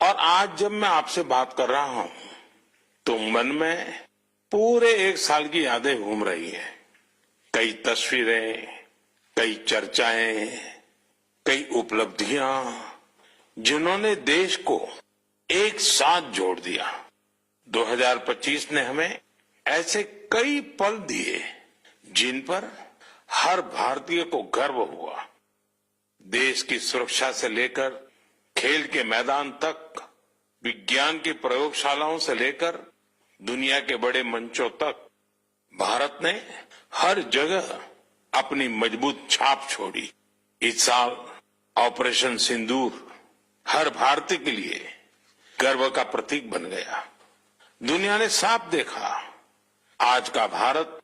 और आज जब मैं आपसे बात कर रहा हूं तो मन में पूरे एक साल की यादें घूम रही हैं। कई तस्वीरें, कई चर्चाएं, कई उपलब्धियां जिन्होंने देश को एक साथ जोड़ दिया। 2025 ने हमें ऐसे कई पल दिए जिन पर हर भारतीय को गर्व हुआ। देश की सुरक्षा से लेकर खेल के मैदान तक, विज्ञान की प्रयोगशालाओं से लेकर दुनिया के बड़े मंचों तक भारत ने हर जगह अपनी मजबूत छाप छोड़ी। इस साल ऑपरेशन सिंदूर हर भारतीय के लिए गर्व का प्रतीक बन गया। दुनिया ने साफ देखा, आज का भारत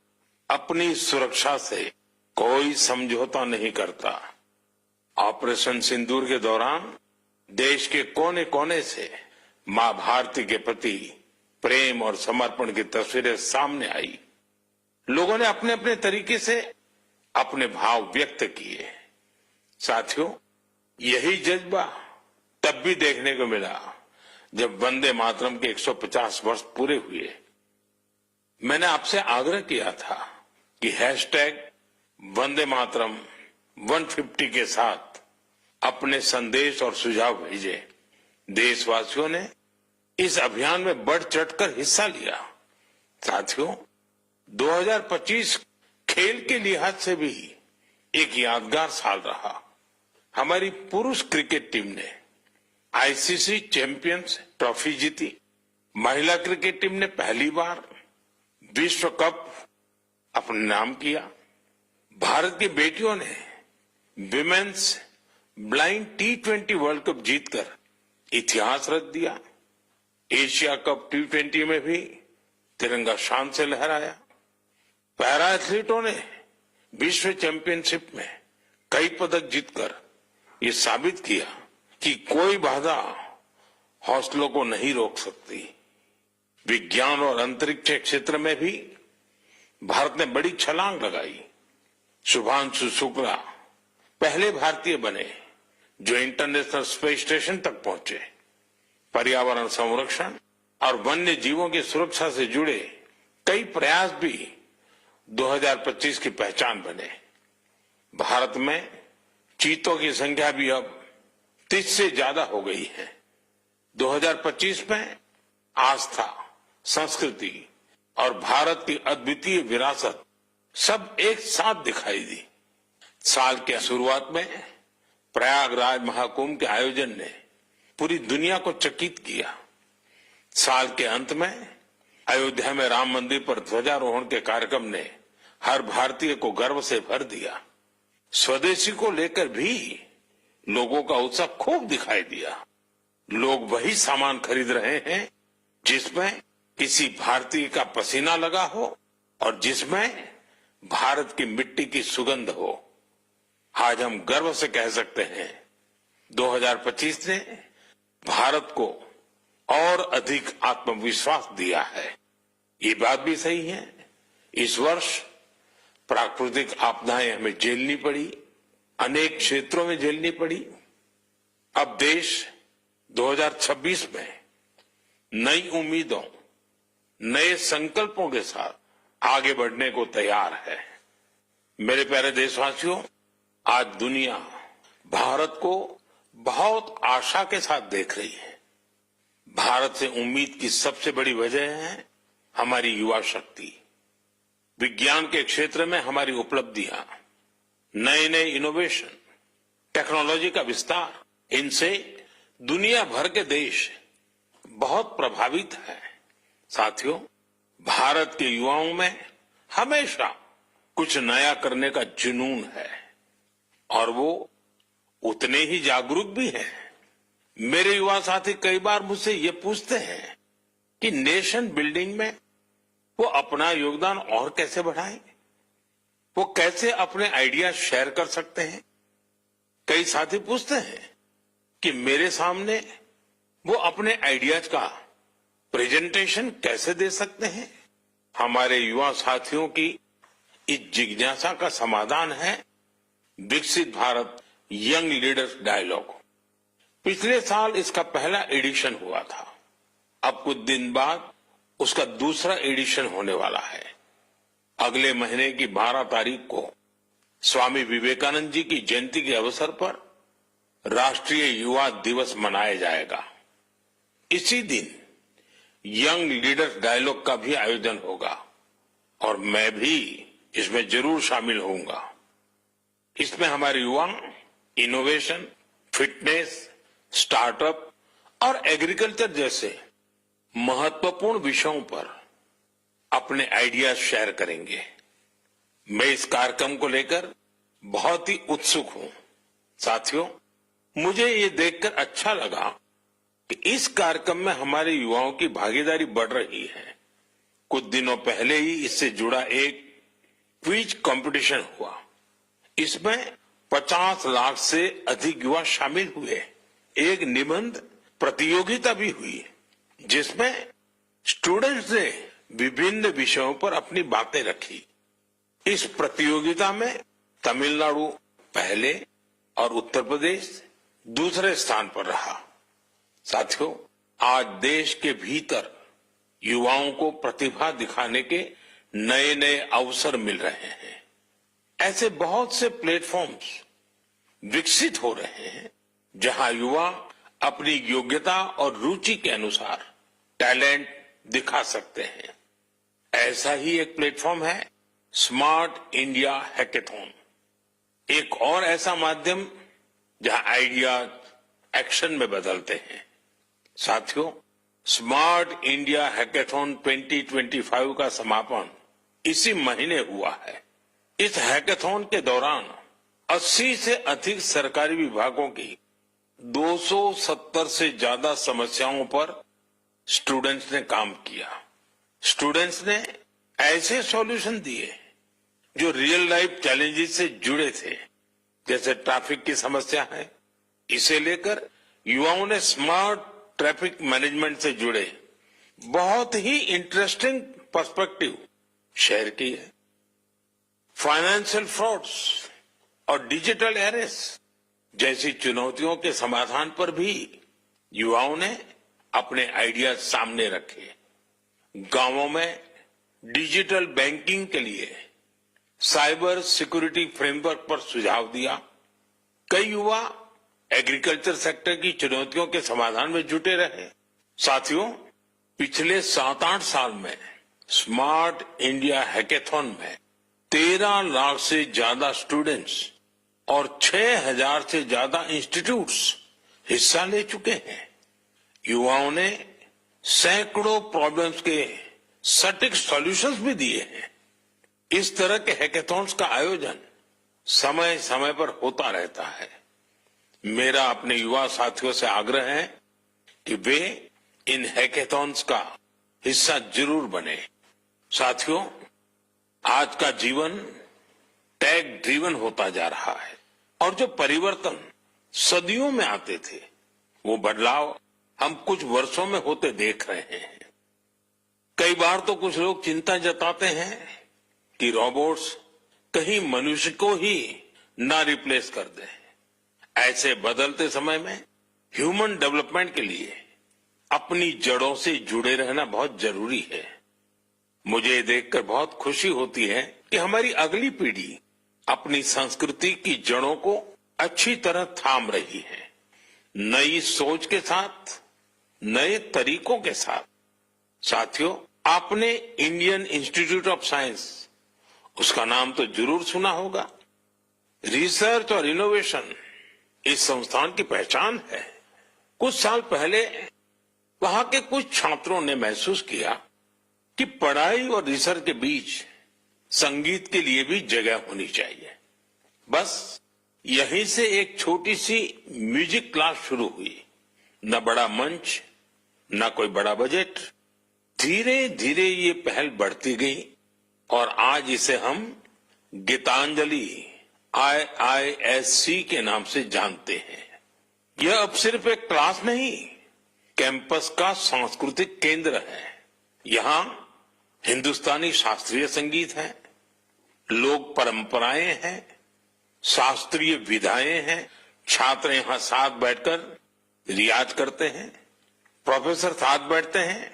अपनी सुरक्षा से कोई समझौता नहीं करता। ऑपरेशन सिंदूर के दौरान देश के कोने कोने से मां भारती के प्रति प्रेम और समर्पण की तस्वीरें सामने आई। लोगों ने अपने अपने तरीके से अपने भाव व्यक्त किए। साथियों, यही जज्बा तब भी देखने को मिला जब वंदे मातरम के 150 वर्ष पूरे हुए। मैंने आपसे आग्रह किया था कि हैशटैग वंदे मातरम 150 के साथ अपने संदेश और सुझाव भेजे। देशवासियों ने इस अभियान में बढ़ चढ़कर हिस्सा लिया। साथियों, 2025 खेल के लिहाज से भी एक यादगार साल रहा। हमारी पुरुष क्रिकेट टीम ने आईसीसी चैंपियंस ट्रॉफी जीती। महिला क्रिकेट टीम ने पहली बार विश्व कप अपने नाम किया। भारत की बेटियों ने women's blind T20 world cup जीतकर इतिहास रच दिया। एशिया कप T20 में भी तिरंगा शान से लहराया। पैरा एथलीटों ने विश्व चैंपियनशिप में कई पदक जीतकर ये साबित किया कि कोई बाधा हौसलों को नहीं रोक सकती। विज्ञान और अंतरिक्ष क्षेत्र में भी भारत ने बड़ी छलांग लगाई। शुभांशु शुक्ला पहले भारतीय बने जो इंटरनेशनल स्पेस स्टेशन तक पहुंचे। पर्यावरण संरक्षण और वन्य जीवों की सुरक्षा से जुड़े कई प्रयास भी 2025 की पहचान बने। भारत में चीतों की संख्या भी अब 30 से ज्यादा हो गई है। 2025 में आस्था, संस्कृति और भारत की अद्वितीय विरासत सब एक साथ दिखाई दी। साल के शुरुआत में प्रयागराज महाकुंभ के आयोजन ने पूरी दुनिया को चकित किया। साल के अंत में अयोध्या में राम मंदिर पर ध्वजारोहण के कार्यक्रम ने हर भारतीय को गर्व से भर दिया। स्वदेशी को लेकर भी लोगों का उत्साह खूब दिखाई दिया। लोग वही सामान खरीद रहे हैं जिसमें किसी भारतीय का पसीना लगा हो और जिसमें भारत की मिट्टी की सुगंध हो। आज हम गर्व से कह सकते हैं 2025 ने भारत को और अधिक आत्मविश्वास दिया है। ये बात भी सही है, इस वर्ष प्राकृतिक आपदाएं हमें झेलनी पड़ी, अनेक क्षेत्रों में झेलनी पड़ी। अब देश 2026 में नई उम्मीदों, नए संकल्पों के साथ आगे बढ़ने को तैयार है। मेरे प्यारे देशवासियों, आज दुनिया भारत को बहुत आशा के साथ देख रही है। भारत से उम्मीद की सबसे बड़ी वजह है हमारी युवा शक्ति। विज्ञान के क्षेत्र में हमारी उपलब्धियां, नए नए इनोवेशन, टेक्नोलॉजी का विस्तार, इनसे दुनिया भर के देश बहुत प्रभावित हैं। साथियों, भारत के युवाओं में हमेशा कुछ नया करने का जुनून है और वो उतने ही जागरूक भी हैं। मेरे युवा साथी कई बार मुझसे ये पूछते हैं कि नेशन बिल्डिंग में वो अपना योगदान और कैसे बढ़ाएं, वो कैसे अपने आइडिया शेयर कर सकते हैं। कई साथी पूछते हैं कि मेरे सामने वो अपने आइडियाज का प्रेजेंटेशन कैसे दे सकते हैं। हमारे युवा साथियों की इस जिज्ञासा का समाधान है विकसित भारत यंग लीडर्स डायलॉग। पिछले साल इसका पहला एडिशन हुआ था। अब कुछ दिन बाद उसका दूसरा एडिशन होने वाला है। अगले महीने की 12 तारीख को स्वामी विवेकानंद जी की जयंती के अवसर पर राष्ट्रीय युवा दिवस मनाया जाएगा। इसी दिन यंग लीडर्स डायलॉग का भी आयोजन होगा और मैं भी इसमें जरूर शामिल होऊंगा। इसमें हमारे युवा इनोवेशन, फिटनेस, स्टार्टअप और एग्रीकल्चर जैसे महत्वपूर्ण विषयों पर अपने आइडियाज शेयर करेंगे। मैं इस कार्यक्रम को लेकर बहुत ही उत्सुक हूं। साथियों, मुझे ये देखकर अच्छा लगा कि इस कार्यक्रम में हमारे युवाओं की भागीदारी बढ़ रही है। कुछ दिनों पहले ही इससे जुड़ा एक क्विज कंपटीशन हुआ। इसमें 50 लाख से अधिक युवा शामिल हुए। एक निबंध प्रतियोगिता भी हुई जिसमें स्टूडेंट्स ने विभिन्न विषयों पर अपनी बातें रखी। इस प्रतियोगिता में तमिलनाडु पहले और उत्तर प्रदेश दूसरे स्थान पर रहा। साथियों, आज देश के भीतर युवाओं को प्रतिभा दिखाने के नए नए अवसर मिल रहे हैं। ऐसे बहुत से प्लेटफॉर्म्स विकसित हो रहे हैं जहां युवा अपनी योग्यता और रुचि के अनुसार टैलेंट दिखा सकते हैं। ऐसा ही एक प्लेटफॉर्म है स्मार्ट इंडिया हैकेथॉन। एक और ऐसा माध्यम जहां आइडियाज एक्शन में बदलते हैं। साथियों, स्मार्ट इंडिया हैकेथॉन 2025 का समापन इसी महीने हुआ है। इस हैकेथॉन के दौरान 80 से अधिक सरकारी विभागों की 270 से ज्यादा समस्याओं पर स्टूडेंट्स ने काम किया। स्टूडेंट्स ने ऐसे सॉल्यूशन दिए जो रियल लाइफ चैलेंजेस से जुड़े थे, जैसे ट्रैफिक की समस्या है। इसे लेकर युवाओं ने स्मार्ट ट्रैफिक मैनेजमेंट से जुड़े बहुत ही इंटरेस्टिंग पर्सपेक्टिव शेयर किए। फाइनेंशियल फ्रॉड्स और डिजिटल एरेस जैसी चुनौतियों के समाधान पर भी युवाओं ने अपने आइडियाज सामने रखे। गांवों में डिजिटल बैंकिंग के लिए साइबर सिक्योरिटी फ्रेमवर्क पर सुझाव दिया। कई युवा एग्रीकल्चर सेक्टर की चुनौतियों के समाधान में जुटे रहे। साथियों, पिछले 7-8 साल में स्मार्ट इंडिया हैकेथॉन में 13 लाख से ज्यादा स्टूडेंट्स और 6,000 से ज्यादा इंस्टीट्यूट्स हिस्सा ले चुके हैं। युवाओं ने सैकड़ों प्रॉब्लम्स के सटीक सॉल्यूशंस भी दिए हैं। इस तरह के हैकेथॉन्स का आयोजन समय समय पर होता रहता है। मेरा अपने युवा साथियों से आग्रह है कि वे इन हैकेथॉन्स का हिस्सा जरूर बने। साथियों, आज का जीवन टेक ड्रिवन होता जा रहा है और जो परिवर्तन सदियों में आते थे, वो बदलाव हम कुछ वर्षों में होते देख रहे हैं। कई बार तो कुछ लोग चिंता जताते हैं कि रोबोट्स कहीं मनुष्य को ही ना रिप्लेस कर दें। ऐसे बदलते समय में ह्यूमन डेवलपमेंट के लिए अपनी जड़ों से जुड़े रहना बहुत जरूरी है। मुझे ये देखकर बहुत खुशी होती है कि हमारी अगली पीढ़ी अपनी संस्कृति की जड़ों को अच्छी तरह थाम रही है। नई सोच के साथ, नए तरीकों के साथ। साथियों, आपने इंडियन इंस्टीट्यूट ऑफ साइंस, उसका नाम तो जरूर सुना होगा। रिसर्च और इनोवेशन इस संस्थान की पहचान है। कुछ साल पहले वहां के कुछ छात्रों ने महसूस किया कि पढ़ाई और रिसर्च के बीच संगीत के लिए भी जगह होनी चाहिए। बस यहीं से एक छोटी सी म्यूजिक क्लास शुरू हुई। न बड़ा मंच, न कोई बड़ा बजट। धीरे धीरे ये पहल बढ़ती गई और आज इसे हम गीतांजलि IISC के नाम से जानते हैं। यह अब सिर्फ एक क्लास नहीं, कैंपस का सांस्कृतिक केंद्र है। यहाँ हिंदुस्तानी शास्त्रीय संगीत है, लोक परंपराएं हैं, शास्त्रीय विधाएं हैं। छात्र यहाँ साथ बैठकर रियाज करते हैं, प्रोफेसर साथ बैठते हैं,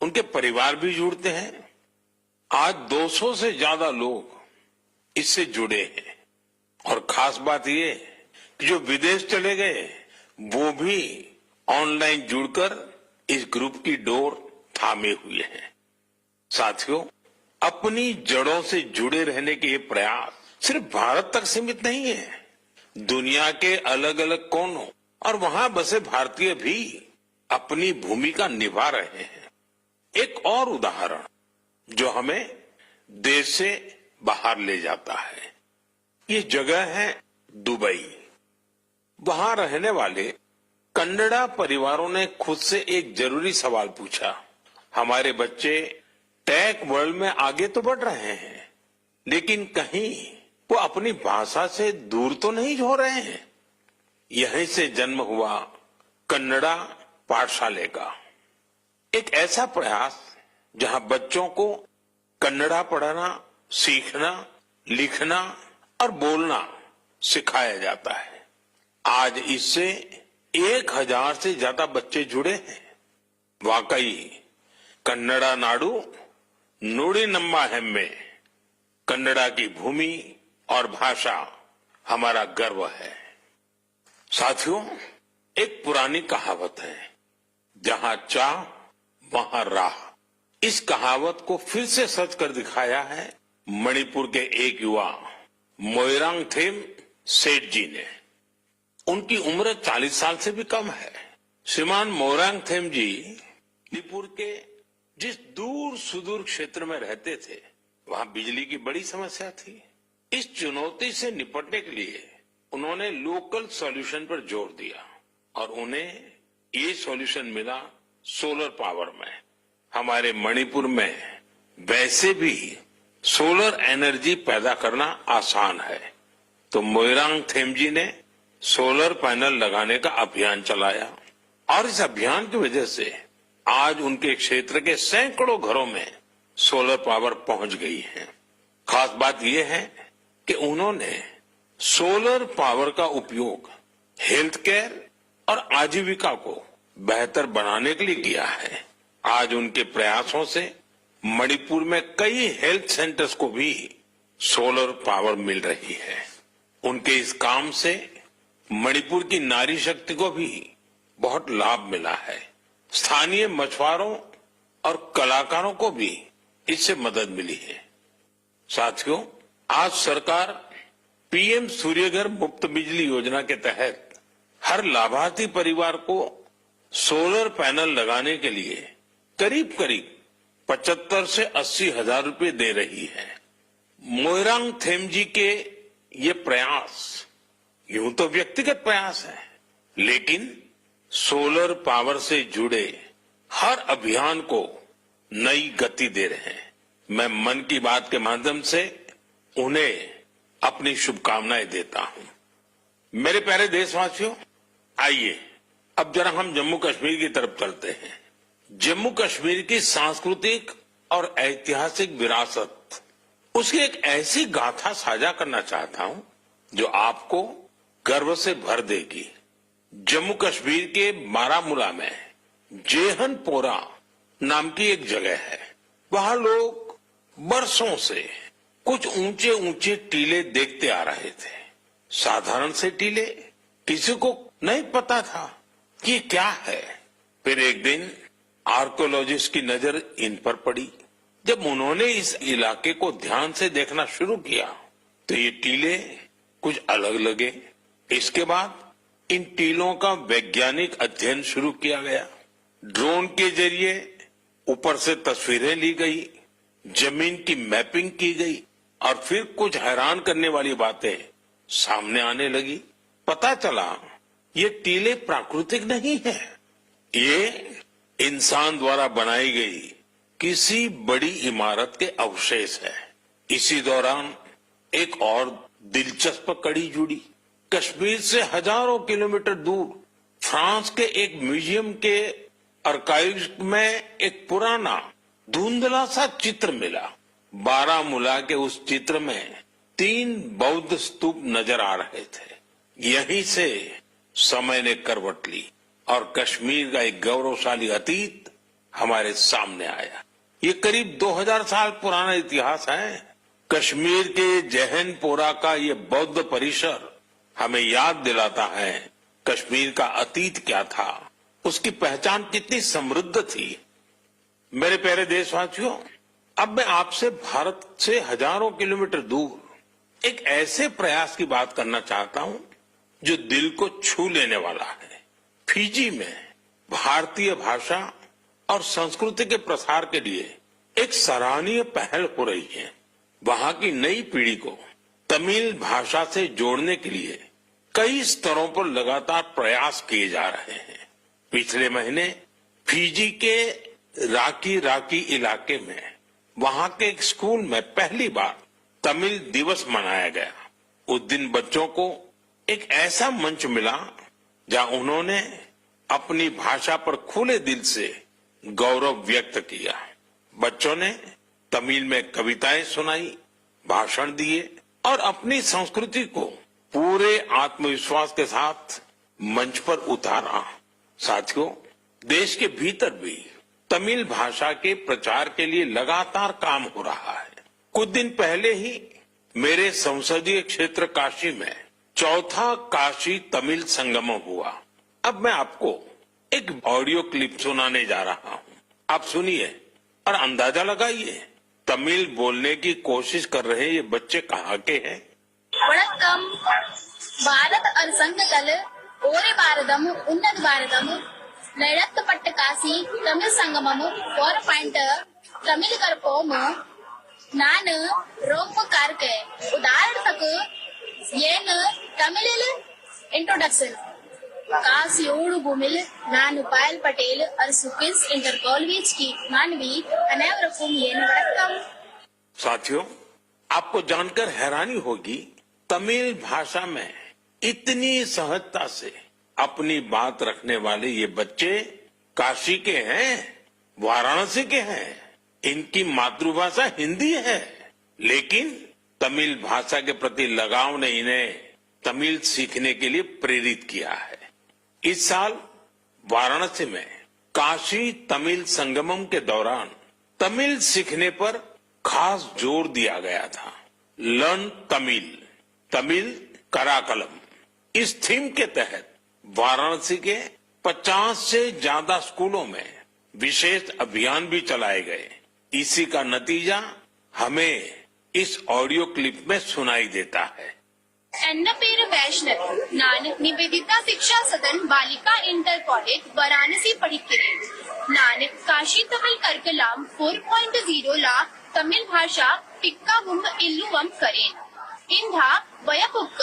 उनके परिवार भी जुड़ते हैं। आज 200 से ज्यादा लोग इससे जुड़े हैं और खास बात ये कि जो विदेश चले गए वो भी ऑनलाइन जुड़कर इस ग्रुप की डोर थामे हुए हैं। साथियों, अपनी जड़ों से जुड़े रहने के ये प्रयास सिर्फ भारत तक सीमित नहीं है। दुनिया के अलग अलग कोनों और वहां बसे भारतीय भी अपनी भूमिका निभा रहे हैं। एक और उदाहरण जो हमें देश से बाहर ले जाता है, ये जगह है दुबई। वहां रहने वाले कन्नड़ा परिवारों ने खुद से एक जरूरी सवाल पूछा। हमारे बच्चे टेक वर्ल्ड में आगे तो बढ़ रहे हैं, लेकिन कहीं वो अपनी भाषा से दूर तो नहीं हो रहे हैं। यहीं से जन्म हुआ कन्नड़ा पाठशाले का, एक ऐसा प्रयास जहां बच्चों को कन्नड़ा पढ़ना, सीखना, लिखना और बोलना सिखाया जाता है। आज इससे 1000 से ज्यादा बच्चे जुड़े हैं। वाकई कन्नड़ा नाडु नुडी नम्मा हेम्मे, कन्नड़ा की भूमि और भाषा हमारा गर्व है। साथियों, एक पुरानी कहावत है, जहां चाह वहां राह। इस कहावत को फिर से सच कर दिखाया है मणिपुर के एक युवा मोइरांगथेम सेठ जी ने। उनकी उम्र 40 साल से भी कम है। श्रीमान मोइरांगथेम जी मणिपुर के जिस दूर सुदूर क्षेत्र में रहते थे, वहां बिजली की बड़ी समस्या थी। इस चुनौती से निपटने के लिए उन्होंने लोकल सॉल्यूशन पर जोर दिया और उन्हें ये सॉल्यूशन मिला सोलर पावर में। हमारे मणिपुर में वैसे भी सोलर एनर्जी पैदा करना आसान है, तो मोइरांगथेम जी ने सोलर पैनल लगाने का अभियान चलाया और इस अभियान की वजह से आज उनके क्षेत्र के सैकड़ों घरों में सोलर पावर पहुंच गई है। खास बात यह है कि उन्होंने सोलर पावर का उपयोग हेल्थ केयर और आजीविका को बेहतर बनाने के लिए किया है। आज उनके प्रयासों से मणिपुर में कई हेल्थ सेंटर्स को भी सोलर पावर मिल रही है। उनके इस काम से मणिपुर की नारी शक्ति को भी बहुत लाभ मिला है। स्थानीय मछुआरों और कलाकारों को भी इससे मदद मिली है। साथियों, आज सरकार पीएम सूर्यघर मुफ्त बिजली योजना के तहत हर लाभार्थी परिवार को सोलर पैनल लगाने के लिए करीब करीब 75 से 80 हजार रुपए दे रही है। मोइरांगथेम जी के ये प्रयास यूं तो व्यक्तिगत प्रयास है, लेकिन सोलर पावर से जुड़े हर अभियान को नई गति दे रहे हैं। मैं मन की बात के माध्यम से उन्हें अपनी शुभकामनाएं देता हूं। मेरे प्यारे देशवासियों, आइए अब जरा हम जम्मू कश्मीर की तरफ चलते हैं। जम्मू कश्मीर की सांस्कृतिक और ऐतिहासिक विरासत, उसकी एक ऐसी गाथा साझा करना चाहता हूं जो आपको गर्व से भर देगी। जम्मू कश्मीर के बारामूला में जेहनपोरा नाम की एक जगह है। वहां लोग बरसों से कुछ ऊंचे ऊंचे टीले देखते आ रहे थे। साधारण से टीले, किसी को नहीं पता था कि क्या है। फिर एक दिन आर्कियोलॉजिस्ट की नजर इन पर पड़ी। जब उन्होंने इस इलाके को ध्यान से देखना शुरू किया तो ये टीले कुछ अलग लगे। इसके बाद इन टीलों का वैज्ञानिक अध्ययन शुरू किया गया। ड्रोन के जरिए ऊपर से तस्वीरें ली गई, जमीन की मैपिंग की गई और फिर कुछ हैरान करने वाली बातें सामने आने लगी। पता चला ये टीले प्राकृतिक नहीं है, ये इंसान द्वारा बनाई गई किसी बड़ी इमारत के अवशेष है। इसी दौरान एक और दिलचस्प कड़ी जुड़ी। कश्मीर से हजारों किलोमीटर दूर फ्रांस के एक म्यूजियम के आर्काइव में एक पुराना धुंधला सा चित्र मिला। बारामूला के उस चित्र में 3 बौद्ध स्तूप नजर आ रहे थे। यहीं से समय ने करवट ली। और कश्मीर का एक गौरवशाली अतीत हमारे सामने आया। ये करीब 2000 साल पुराना इतिहास है। कश्मीर के जहनपोरा का ये बौद्ध परिसर हमें याद दिलाता है कश्मीर का अतीत क्या था, उसकी पहचान कितनी समृद्ध थी। मेरे प्यारे देशवासियों, अब मैं आपसे भारत से हजारों किलोमीटर दूर एक ऐसे प्रयास की बात करना चाहता हूं जो दिल को छू लेने वाला है। फिजी में भारतीय भाषा और संस्कृति के प्रसार के लिए एक सराहनीय पहल हो रही है। वहां की नई पीढ़ी को तमिल भाषा से जोड़ने के लिए कई स्तरों पर लगातार प्रयास किए जा रहे हैं। पिछले महीने फिजी के राकी इलाके में वहां के एक स्कूल में पहली बार तमिल दिवस मनाया गया। उस दिन बच्चों को एक ऐसा मंच मिला जहां उन्होंने अपनी भाषा पर खुले दिल से गौरव व्यक्त किया। बच्चों ने तमिल में कविताएं सुनाई, भाषण दिए और अपनी संस्कृति को पूरे आत्मविश्वास के साथ मंच पर उतारा। साथियों, देश के भीतर भी तमिल भाषा के प्रचार के लिए लगातार काम हो रहा है। कुछ दिन पहले ही मेरे संसदीय क्षेत्र काशी में चौथा काशी तमिल संगमम हुआ। अब मैं आपको एक ऑडियो क्लिप सुनाने जा रहा हूं। आप सुनिए और अंदाजा लगाइए तमिल बोलने की कोशिश कर रहे ये बच्चे कहाँ के हैं। वणक्कम। भारत அரசாங்கத்தால் ஒரே பாரதம் உன்னத பாரதம் நடத்தப்பட்ட காசி தமிழ் சங்கமம் 4 தமிழ் கற்போம் நான் ரொம்ப கார்க்கே உதாரணத்துக்கு ಏನು ತಮಿಳಿಲ್ ಇಂಟ್ರೊಡಕ್ಷನ್ काशियोड़ भूमिल नानु पायल पटेल और सुकिन्स इंटर कॉलेज की मानवी अनेवरकुम येन वणक्कम। साथियों, आपको जानकर हैरानी होगी तमिल भाषा में इतनी सहजता से अपनी बात रखने वाले ये बच्चे काशी के हैं, वाराणसी के हैं। इनकी मातृभाषा हिंदी है, लेकिन तमिल भाषा के प्रति लगाव ने इन्हें तमिल सीखने के लिए प्रेरित किया है। इस साल वाराणसी में काशी तमिल संगमम के दौरान तमिल सीखने पर खास जोर दिया गया था। लर्न तमिल, तमिल कराकलम, इस थीम के तहत वाराणसी के 50 से ज्यादा स्कूलों में विशेष अभियान भी चलाए गए। इसी का नतीजा हमें इस ऑडियो क्लिप में सुनाई देता है। एन्न पेर वैष्णव नान निवेदिता शिक्षा सदन बालिका इंटर कॉलेज वाराणसी पढ़िक्किरेन। नान काशी तमिल कर्कलाम 4.0 ला तमिल भाषा टिक्कावुम इल्लुवम करेन। इंधा वयपुक्क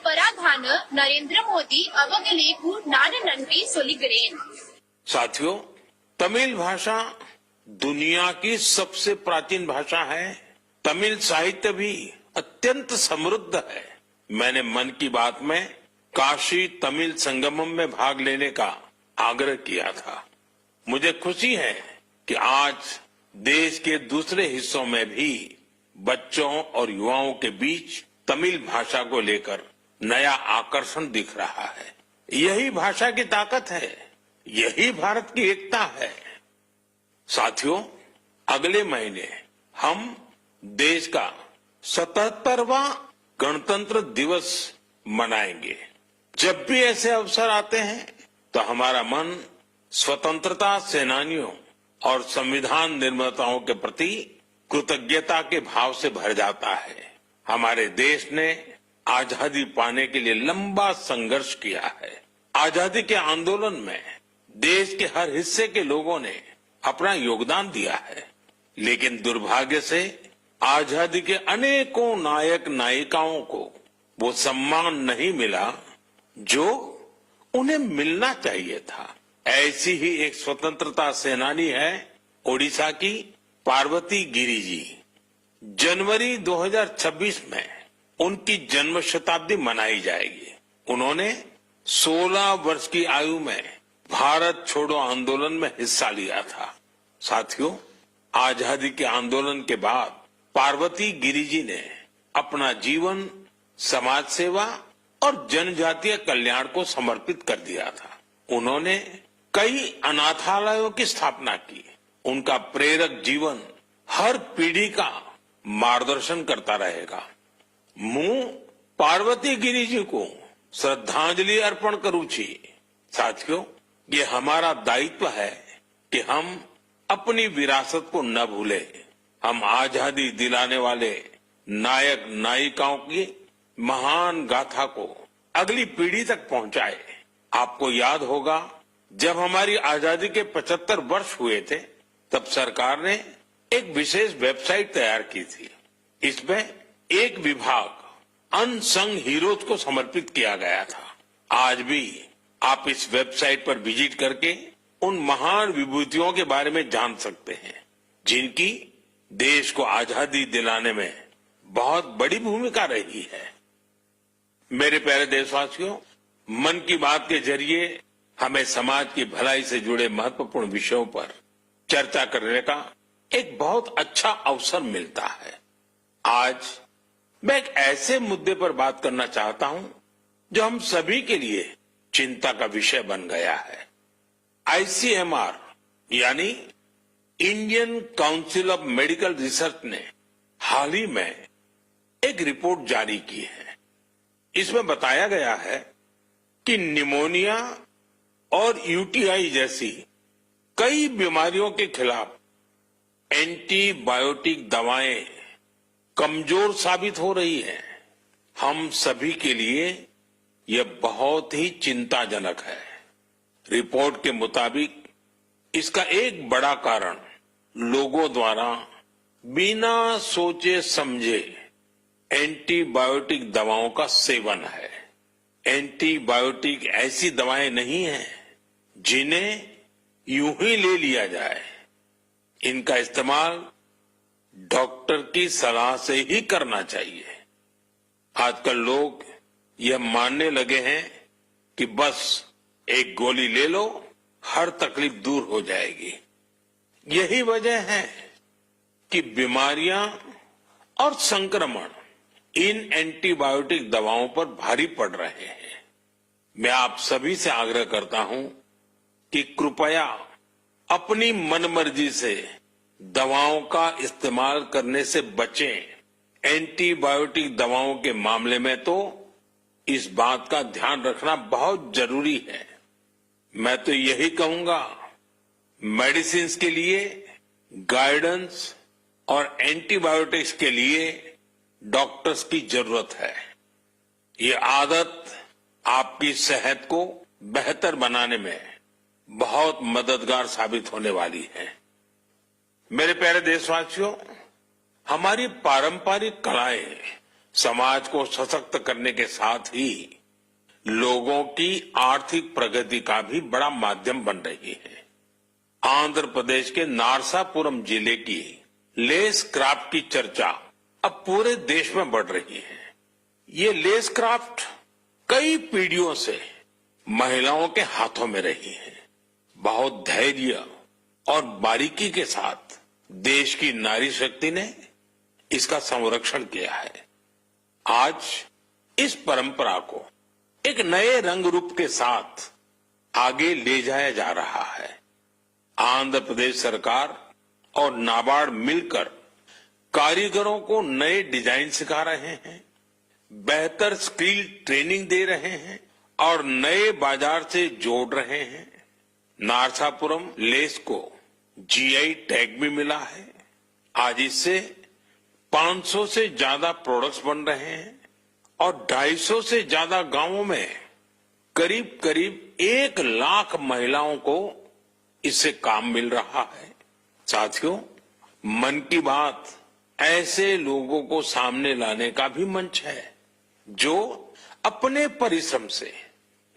पराधान नरेंद्र मोदी अवगलेकु नान नंटी सोलिगरेन। साथियों, तमिल भाषा दुनिया की सबसे प्राचीन भाषा है। तमिल साहित्य भी अत्यंत समृद्ध है। मैंने मन की बात में काशी तमिल संगमम में भाग लेने का आग्रह किया था। मुझे खुशी है कि आज देश के दूसरे हिस्सों में भी बच्चों और युवाओं के बीच तमिल भाषा को लेकर नया आकर्षण दिख रहा है। यही भाषा की ताकत है, यही भारत की एकता है। साथियों, अगले महीने हम देश का 77वां गणतंत्र दिवस मनाएंगे। जब भी ऐसे अवसर आते हैं तो हमारा मन स्वतंत्रता सेनानियों और संविधान निर्माताओं के प्रति कृतज्ञता के भाव से भर जाता है। हमारे देश ने आजादी पाने के लिए लंबा संघर्ष किया है। आजादी के आंदोलन में देश के हर हिस्से के लोगों ने अपना योगदान दिया है, लेकिन दुर्भाग्य से आजादी के अनेकों नायक नायिकाओं को वो सम्मान नहीं मिला जो उन्हें मिलना चाहिए था। ऐसी ही एक स्वतंत्रता सेनानी है ओडिशा की पार्वती गिरी जी। जनवरी 2026 में उनकी जन्म शताब्दी मनाई जाएगी। उन्होंने 16 वर्ष की आयु में भारत छोड़ो आंदोलन में हिस्सा लिया था। साथियों, आजादी के आंदोलन के बाद पार्वती गिरी जी ने अपना जीवन समाज सेवा और जनजातीय कल्याण को समर्पित कर दिया था। उन्होंने कई अनाथालयों की स्थापना की। उनका प्रेरक जीवन हर पीढ़ी का मार्गदर्शन करता रहेगा। मैं पार्वती गिरी जी को श्रद्धांजलि अर्पण करूं छी। साथियों, ये हमारा दायित्व है कि हम अपनी विरासत को न भूलें। हम आजादी दिलाने वाले नायक नायिकाओं की महान गाथा को अगली पीढ़ी तक पहुंचाए। आपको याद होगा, जब हमारी आजादी के 75 वर्ष हुए थे, तब सरकार ने एक विशेष वेबसाइट तैयार की थी। इसमें एक विभाग अनसंग हीरोज को समर्पित किया गया था। आज भी आप इस वेबसाइट पर विजिट करके उन महान विभूतियों के बारे में जान सकते हैं, जिनकी देश को आजादी दिलाने में बहुत बड़ी भूमिका रही है। मेरे प्यारे देशवासियों, मन की बात के जरिए हमें समाज की भलाई से जुड़े महत्वपूर्ण विषयों पर चर्चा करने का एक बहुत अच्छा अवसर मिलता है। आज मैं एक ऐसे मुद्दे पर बात करना चाहता हूं जो हम सभी के लिए चिंता का विषय बन गया है। ICMR यानी Indian council of medical research ने हाल ही में एक रिपोर्ट जारी की है। इसमें बताया गया है कि निमोनिया और UTI जैसी कई बीमारियों के खिलाफ एंटीबायोटिक दवाएं कमजोर साबित हो रही हैं। हम सभी के लिए यह बहुत ही चिंताजनक है। रिपोर्ट के मुताबिक इसका एक बड़ा कारण लोगों द्वारा बिना सोचे समझे एंटीबायोटिक दवाओं का सेवन है। एंटीबायोटिक ऐसी दवाएं नहीं हैं जिन्हें यूं ही ले लिया जाए। इनका इस्तेमाल डॉक्टर की सलाह से ही करना चाहिए। आजकल लोग यह मानने लगे हैं कि बस एक गोली ले लो, हर तकलीफ दूर हो जाएगी। यही वजह है कि बीमारियां और संक्रमण इन एंटीबायोटिक दवाओं पर भारी पड़ रहे हैं। मैं आप सभी से आग्रह करता हूं कि कृपया अपनी मनमर्जी से दवाओं का इस्तेमाल करने से बचें। एंटीबायोटिक दवाओं के मामले में तो इस बात का ध्यान रखना बहुत जरूरी है। मैं तो यही कहूंगा, मेडिसिन्स के लिए गाइडेंस और एंटीबायोटिक्स के लिए डॉक्टर्स की जरूरत है। ये आदत आपकी सेहत को बेहतर बनाने में बहुत मददगार साबित होने वाली है। मेरे प्यारे देशवासियों, हमारी पारंपरिक कलाएं समाज को सशक्त करने के साथ ही लोगों की आर्थिक प्रगति का भी बड़ा माध्यम बन रही है। आंध्र प्रदेश के नारसापुरम जिले की लेस क्राफ्ट की चर्चा अब पूरे देश में बढ़ रही है। ये लेस क्राफ्ट कई पीढ़ियों से महिलाओं के हाथों में रही है। बहुत धैर्य और बारीकी के साथ देश की नारी शक्ति ने इसका संरक्षण किया है। आज इस परंपरा को एक नए रंग रूप के साथ आगे ले जाया जा रहा है। आंध्र प्रदेश सरकार और नाबार्ड मिलकर कारीगरों को नए डिजाइन सिखा रहे हैं, बेहतर स्किल ट्रेनिंग दे रहे हैं और नए बाजार से जोड़ रहे हैं। नारसापुरम लेस को GI टैग भी मिला है। आज इससे 500 से ज्यादा प्रोडक्ट्स बन रहे हैं और 250 से ज्यादा गांवों में करीब करीब 1 लाख महिलाओं को इससे काम मिल रहा है। साथियों, मन की बात ऐसे लोगों को सामने लाने का भी मंच है जो अपने परिश्रम से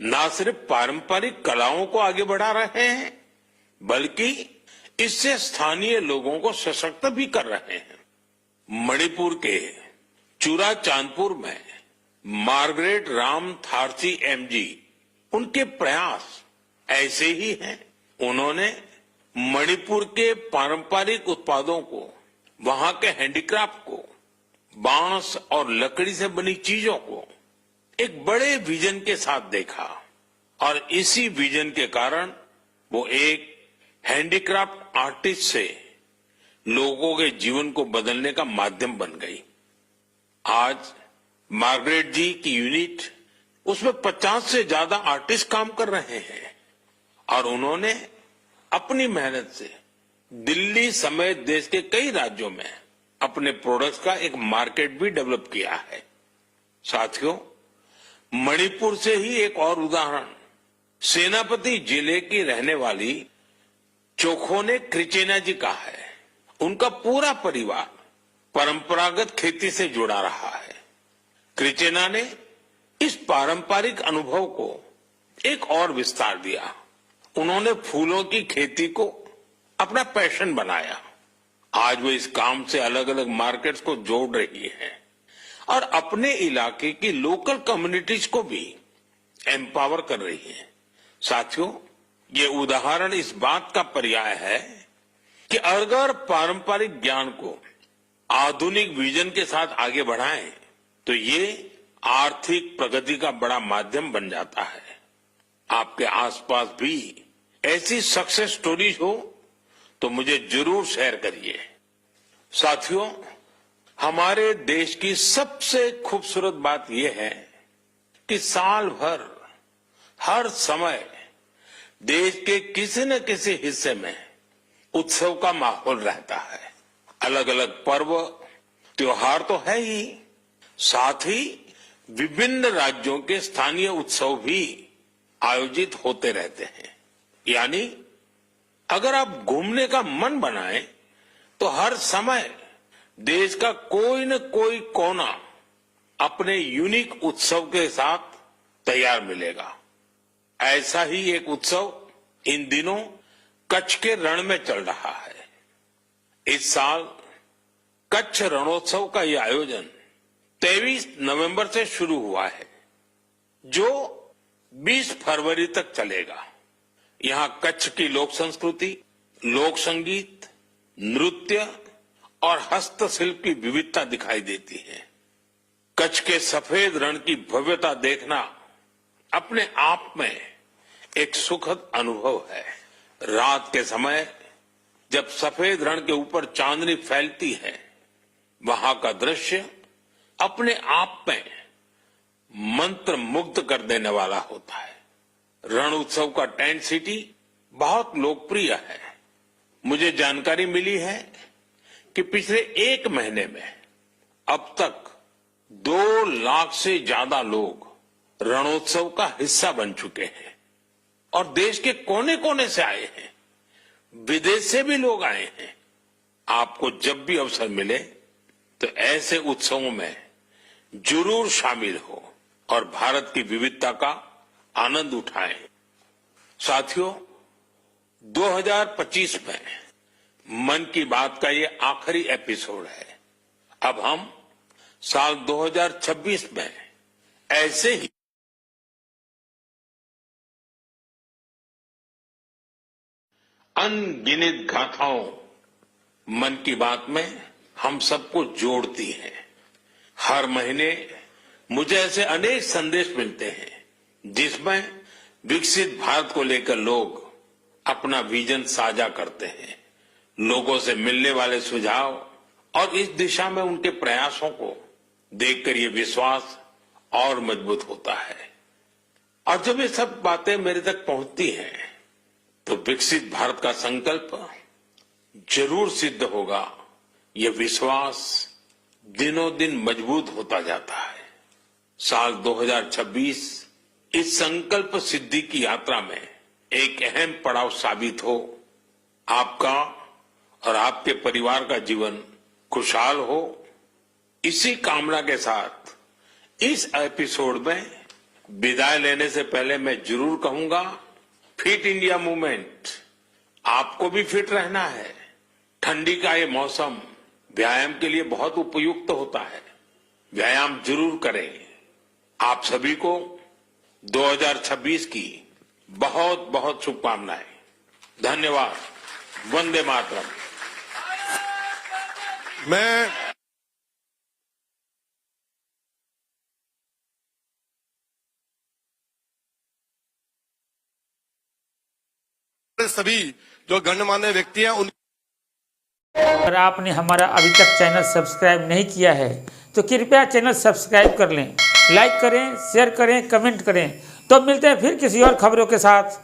न सिर्फ पारंपरिक कलाओं को आगे बढ़ा रहे हैं, बल्कि इससे स्थानीय लोगों को सशक्त भी कर रहे हैं। मणिपुर के चुराचांदपुर में मार्गरेट राम थारसी MG, उनके प्रयास ऐसे ही हैं। उन्होंने मणिपुर के पारंपरिक उत्पादों को, वहां के हैंडीक्राफ्ट को, बांस और लकड़ी से बनी चीजों को एक बड़े विजन के साथ देखा और इसी विजन के कारण वो एक हैंडीक्राफ्ट आर्टिस्ट से लोगों के जीवन को बदलने का माध्यम बन गई। आज मार्गरेट जी की यूनिट, उसमें 50 से ज्यादा आर्टिस्ट काम कर रहे हैं और उन्होंने अपनी मेहनत से दिल्ली समेत देश के कई राज्यों में अपने प्रोडक्ट्स का एक मार्केट भी डेवलप किया है। साथियों, मणिपुर से ही एक और उदाहरण, सेनापति जिले की रहने वाली चोखोने क्रिचेना जी का है। उनका पूरा परिवार परंपरागत खेती से जुड़ा रहा है। क्रिचेना ने इस पारंपरिक अनुभव को एक और विस्तार दिया। उन्होंने फूलों की खेती को अपना पैशन बनाया। आज वो इस काम से अलग अलग मार्केट्स को जोड़ रही है और अपने इलाके की लोकल कम्युनिटीज को भी एम्पावर कर रही है। साथियों, ये उदाहरण इस बात का पर्याय है कि अगर पारंपरिक ज्ञान को आधुनिक विजन के साथ आगे बढ़ाएं तो ये आर्थिक प्रगति का बड़ा माध्यम बन जाता है। आपके आसपास भी ऐसी सक्सेस स्टोरीज हो तो मुझे जरूर शेयर करिए। साथियों, हमारे देश की सबसे खूबसूरत बात यह है कि साल भर हर समय देश के किसी न किसी हिस्से में उत्सव का माहौल रहता है। अलग अलग पर्व त्योहार तो है ही, साथ ही विभिन्न राज्यों के स्थानीय उत्सव भी आयोजित होते रहते हैं। यानी अगर आप घूमने का मन बनाएं तो हर समय देश का कोई न कोई कोना अपने यूनिक उत्सव के साथ तैयार मिलेगा। ऐसा ही एक उत्सव इन दिनों कच्छ के रण में चल रहा है। इस साल कच्छ रणोत्सव का यह आयोजन 23 नवंबर से शुरू हुआ है, जो 20 फरवरी तक चलेगा। यहां कच्छ की लोक संस्कृति, लोक संगीत, नृत्य और हस्तशिल्प की विविधता दिखाई देती है। कच्छ के सफेद रण की भव्यता देखना अपने आप में एक सुखद अनुभव है। रात के समय जब सफेद रण के ऊपर चांदनी फैलती है, वहां का दृश्य अपने आप में मंत्र मुग्ध कर देने वाला होता है। रण उत्सव का टेंट सिटी बहुत लोकप्रिय है। मुझे जानकारी मिली है कि पिछले एक महीने में अब तक 2 लाख से ज्यादा लोग रणोत्सव का हिस्सा बन चुके हैं और देश के कोने कोने से आए हैं, विदेश से भी लोग आए हैं। आपको जब भी अवसर मिले तो ऐसे उत्सवों में जरूर शामिल हो और भारत की विविधता का आनंद उठाएं। साथियों, 2025 में मन की बात का ये आखिरी एपिसोड है। अब हम साल 2026 में ऐसे ही अनगिनत गाथाओं मन की बात में हम सबको जोड़ती हैं। हर महीने मुझे ऐसे अनेक संदेश मिलते हैं जिसमें विकसित भारत को लेकर लोग अपना विजन साझा करते हैं। लोगों से मिलने वाले सुझाव और इस दिशा में उनके प्रयासों को देखकर ये विश्वास और मजबूत होता है। और जब ये सब बातें मेरे तक पहुंचती हैं तो विकसित भारत का संकल्प जरूर सिद्ध होगा, ये विश्वास दिनों दिन मजबूत होता जाता है। साल 2026 इस संकल्प सिद्धि की यात्रा में एक अहम पड़ाव साबित हो। आपका और आपके परिवार का जीवन खुशहाल हो, इसी कामना के साथ इस एपिसोड में विदाई लेने से पहले मैं जरूर कहूंगा, फिट इंडिया मूवमेंट, आपको भी फिट रहना है। ठंडी का ये मौसम व्यायाम के लिए बहुत उपयुक्त होता है। व्यायाम जरूर करें। आप सभी को 2026 की बहुत बहुत शुभकामनाएं। धन्यवाद। वंदे मातरम। मैं सभी जो गणमान्य व्यक्ति हैं उन अगर आपने हमारा अभी तक चैनल सब्सक्राइब नहीं किया है तो कृपया चैनल सब्सक्राइब कर लें, लाइक करें, शेयर करें, कमेंट करें। तो मिलते हैं फिर किसी और खबरों के साथ।